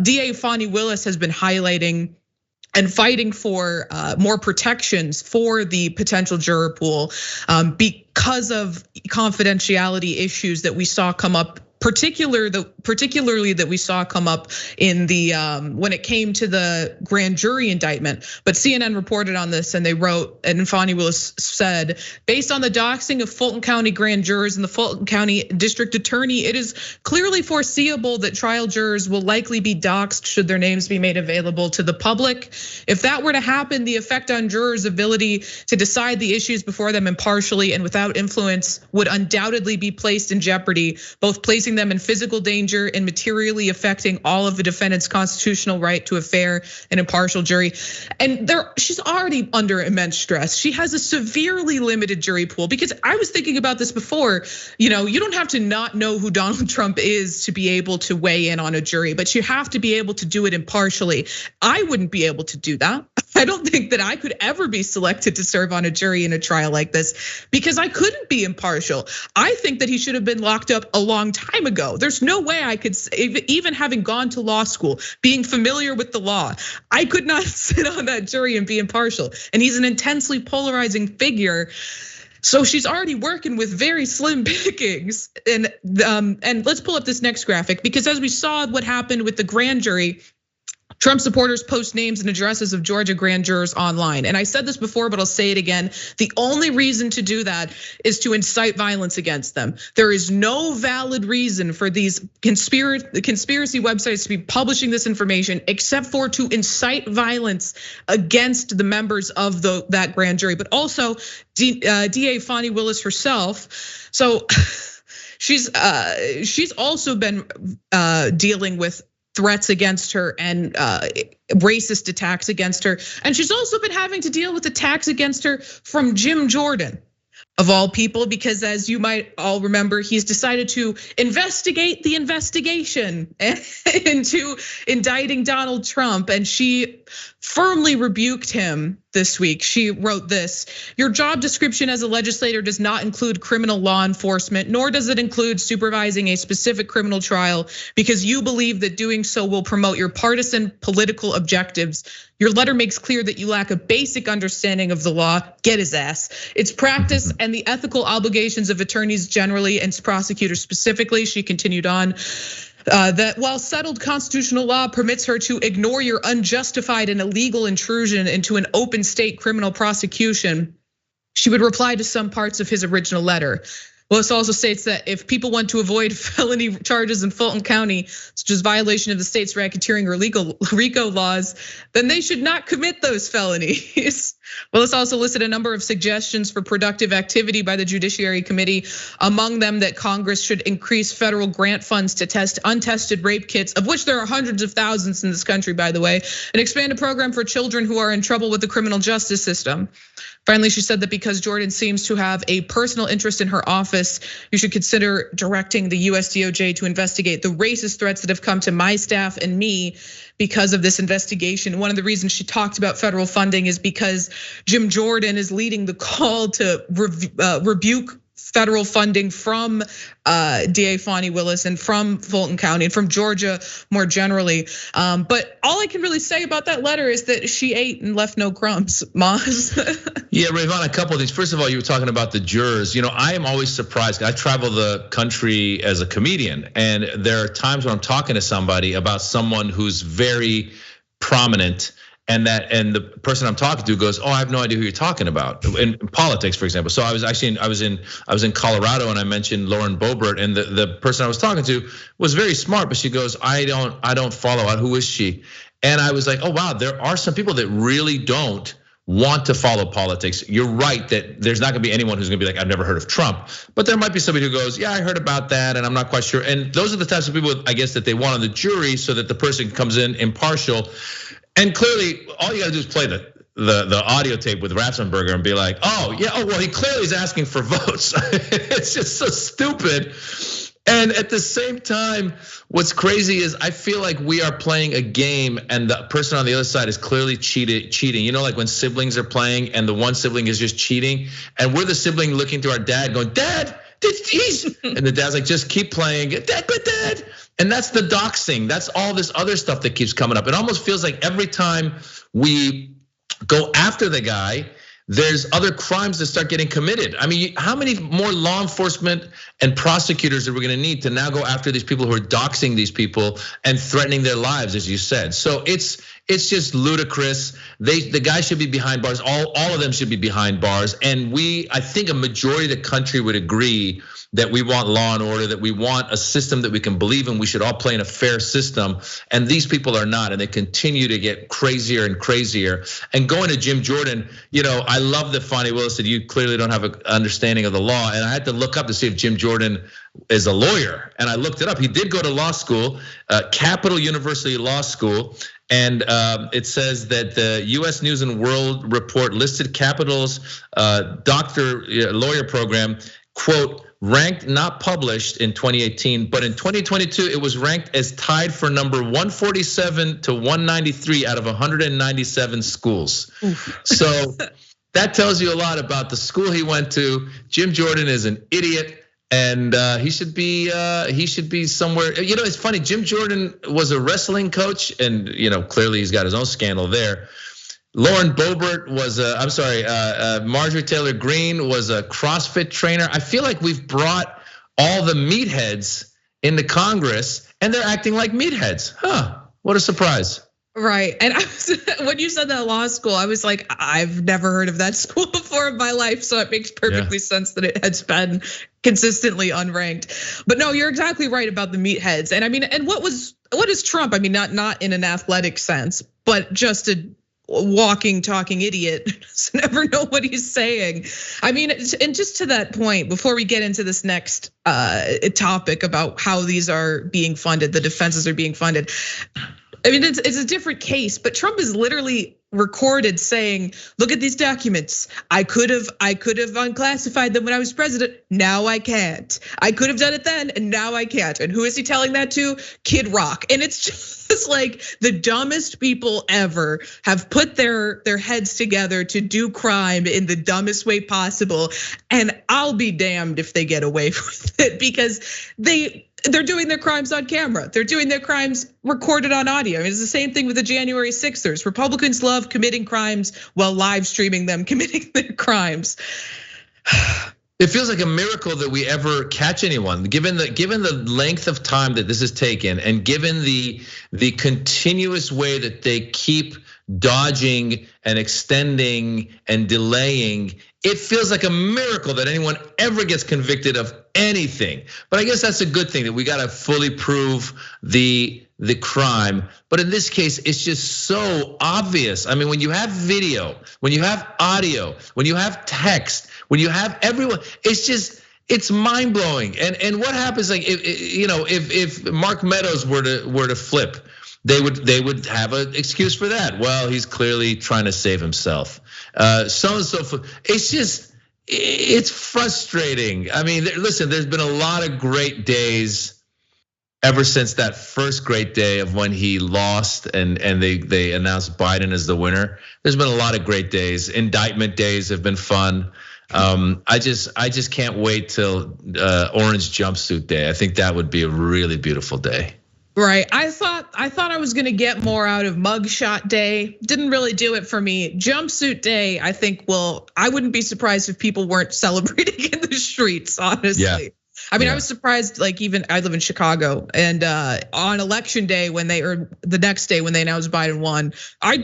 DA Fani Willis has been highlighting and fighting for more protections for the potential juror pool because of confidentiality issues that we saw come up, particularly that we saw come up in the when it came to the grand jury indictment. But CNN reported on this and they wrote, and Fani Willis said, based on the doxing of Fulton County grand jurors and the Fulton County district attorney, it is clearly foreseeable that trial jurors will likely be doxed should their names be made available to the public. If that were to happen, the effect on jurors' ability to decide the issues before them impartially and without influence would undoubtedly be placed in jeopardy, both placing them in physical danger and materially affecting all of the defendant's constitutional right to a fair and impartial jury. And she's already under immense stress. She has a severely limited jury pool, because I was thinking about this before. You don't have to not know who Donald Trump is to be able to weigh in on a jury, but you have to be able to do it impartially. I wouldn't be able to do that. I don't think that I could ever be selected to serve on a jury in a trial like this because I couldn't be impartial. I think that he should have been locked up a long time ago. There's no way I could, even having gone to law school, being familiar with the law, I could not sit on that jury and be impartial. And he's an intensely polarizing figure. So she's already working with very slim pickings. And let's pull up this next graphic, because as we saw what happened with the grand jury, Trump supporters post names and addresses of Georgia grand jurors online. And I said this before, but I'll say it again. The only reason to do that is to incite violence against them. There is no valid reason for these conspiracy websites to be publishing this information except for to incite violence against the members of that grand jury, but also DA Fani Willis herself. So she's also been dealing with threats against her and racist attacks against her. And she's also been having to deal with attacks against her from Jim Jordan, of all people, because as you might all remember, he's decided to investigate the investigation into indicting Donald Trump. And she firmly rebuked him this week. She wrote this: your job description as a legislator does not include criminal law enforcement, nor does it include supervising a specific criminal trial because you believe that doing so will promote your partisan political objectives. Your letter makes clear that you lack a basic understanding of the law. Get his ass. Its practice and the ethical obligations of attorneys generally and prosecutors specifically. She continued on. That while settled constitutional law permits her to ignore your unjustified and illegal intrusion into an open state criminal prosecution, she would reply to some parts of his original letter. Willis also states that if people want to avoid felony charges in Fulton County, such as violation of the state's racketeering or RICO laws, then they should not commit those felonies. Willis also listed a number of suggestions for productive activity by the Judiciary Committee, among them that Congress should increase federal grant funds to test untested rape kits, of which there are hundreds of thousands in this country, by the way, and expand a program for children who are in trouble with the criminal justice system. Finally, she said that because Jordan seems to have a personal interest in her office, you should consider directing the US DOJ to investigate the racist threats that have come to my staff and me because of this investigation. One of the reasons she talked about federal funding is because Jim Jordan is leading the call to rebuke federal funding from DA Fani Willis and from Fulton County and from Georgia more generally. But all I can really say about that letter is that she ate and left no crumbs. Maz? Yeah, Rayyvana, a couple of things. First of all, you were talking about the jurors. I am always surprised. I travel the country as a comedian, and there are times when I'm talking to somebody about someone who's very prominent, and the person I'm talking to goes, "Oh, I have no idea who you're talking about." In politics, for example. So I was in Colorado, and I mentioned Lauren Boebert, and the person I was talking to was very smart, but she goes, "I don't follow out. Who is she?" And I was like, "Oh wow, there are some people that really don't want to follow politics." You're right that there's not gonna be anyone who's gonna be like, "I've never heard of Trump," but there might be somebody who goes, "Yeah, I heard about that, and I'm not quite sure." And those are the types of people, I guess, that they want on the jury, so that the person comes in impartial. And clearly, all you gotta do is play the audio tape with Ratzenberger and be like, "Oh yeah, oh well, he clearly is asking for votes." It's just so stupid. And at the same time, what's crazy is I feel like we are playing a game, and the person on the other side is clearly cheating. Like when siblings are playing, and the one sibling is just cheating, and we're the sibling looking to our dad, going, "Dad, he's," and the dad's like, "Just keep playing, Dad, but Dad." And that's the doxing. That's all this other stuff that keeps coming up. It almost feels like every time we go after the guy, there's other crimes that start getting committed. I mean, how many more law enforcement and prosecutors are we gonna need to now go after these people who are doxing these people and threatening their lives, as you said? So it's just ludicrous. The guy should be behind bars. All of them should be behind bars. And I think a majority of the country would agree that we want law and order, that we want a system that we can believe in. We should all play in a fair system. And these people are not, and they continue to get crazier and crazier. And going to Jim Jordan, I love that Fani Willis said you clearly don't have an understanding of the law. And I had to look up to see if Jim Jordan is a lawyer. And I looked it up. He did go to law school, Capital University Law School. And it says that the US News and World Report listed Capital's lawyer program, quote, ranked not published in 2018, but in 2022, it was ranked as tied for number 147 to 193 out of 197 schools. So that tells you a lot about the school he went to. Jim Jordan is an idiot, and he should be somewhere. It's funny. Jim Jordan was a wrestling coach, and clearly he's got his own scandal there. Lauren Boebert was Marjorie Taylor Greene was a CrossFit trainer. I feel like we've brought all the meatheads into Congress and they're acting like meatheads. What a surprise. Right, and when you said that law school, I was like, I've never heard of that school before in my life, so it makes perfectly sense that it has been consistently unranked. But no, you're exactly right about the meatheads. And I mean, and what is Trump? I mean, not in an athletic sense, but just a walking, talking idiot, does never know what he's saying. I mean, and just to that point, before we get into this next topic about how these are being funded, the defenses are being funded. I mean, it's a different case, but Trump is literally recorded saying, look at these documents. I could have unclassified them when I was president. Now I can't. I could have done it then, and now I can't. And who is he telling that to? Kid Rock. And it's just like the dumbest people ever have put their heads together to do crime in the dumbest way possible. And I'll be damned if they get away with it, because they're doing their crimes on camera. They're doing their crimes recorded on audio. It's the same thing with the January 6ers. Republicans love committing crimes while live streaming them committing their crimes. It feels like a miracle that we ever catch anyone, given the length of time that this has taken, and given the continuous way that they keep dodging and extending and delaying. It feels like a miracle that anyone ever gets convicted of anything. But I guess that's a good thing, that we gotta fully prove the crime. But in this case, it's just so obvious. I mean, when you have video, when you have audio, when you have text, when you have everyone, it's mind blowing. And what happens, like if Mark Meadows were to flip, they would have an excuse for that. Well, he's clearly trying to save himself. So and so forth. It's frustrating. I mean, listen, there's been a lot of great days ever since that first great day of when he lost and they announced Biden as the winner. There's been a lot of great days. Indictment days have been fun. I just can't wait till Orange Jumpsuit Day. I think that would be a really beautiful day. Right, I thought I was gonna get more out of Mugshot Day. Didn't really do it for me. Jumpsuit Day, I think I wouldn't be surprised if people weren't celebrating in the streets, honestly. Yeah. I mean, I was surprised, like even I live in Chicago, and on election day or the next day when they announced Biden won,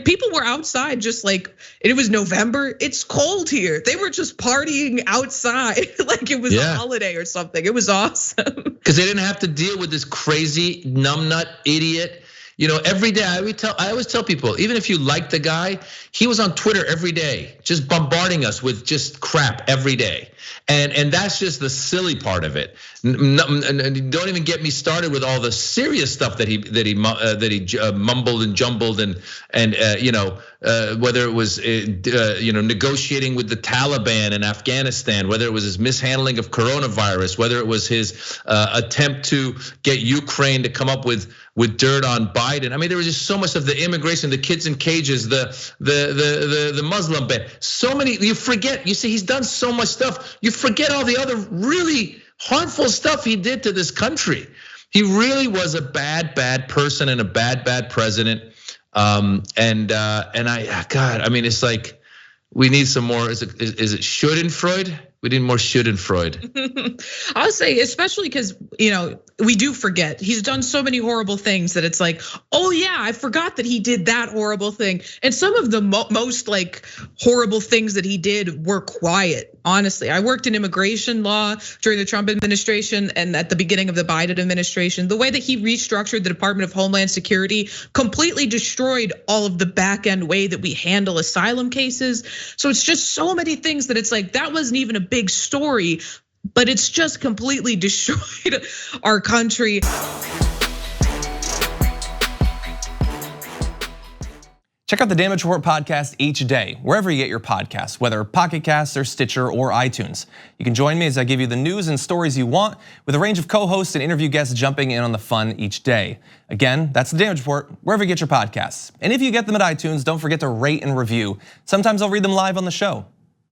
people were outside just like, it was November, it's cold here. They were just partying outside like it was a holiday or something. It was awesome. Because they didn't have to deal with this crazy numbnut idiot. Every day I always tell people, even if you like the guy, he was on Twitter every day, just bombarding us with just crap every day. And that's just the silly part of it. And don't even get me started with all the serious stuff that he mumbled and jumbled and whether it was negotiating with the Taliban in Afghanistan, whether it was his mishandling of coronavirus, whether it was his attempt to get Ukraine to come up with dirt on Biden. I mean, there was just so much of the immigration, the kids in cages, the Muslim ban. So many, you forget. You see, he's done so much stuff. You forget all the other really harmful stuff he did to this country. He really was a bad person and a bad president. God, I mean, it's like we need some more. Is it Schadenfreude? We need more Schadenfreude. I'll say, especially because, we do forget. He's done so many horrible things that it's like, oh yeah, I forgot that he did that horrible thing. And some of the most like horrible things that he did were quiet. Honestly, I worked in immigration law during the Trump administration and at the beginning of the Biden administration. The way that he restructured the Department of Homeland Security completely destroyed all of the back end way that we handle asylum cases. So it's just so many things that it's like, that wasn't even a big story, but it's just completely destroyed our country. Check out the Damage Report podcast each day, wherever you get your podcasts, whether Pocket Casts or Stitcher or iTunes. You can join me as I give you the news and stories you want, with a range of co-hosts and interview guests jumping in on the fun each day. Again, that's the Damage Report, wherever you get your podcasts. And if you get them at iTunes, don't forget to rate and review. Sometimes I'll read them live on the show.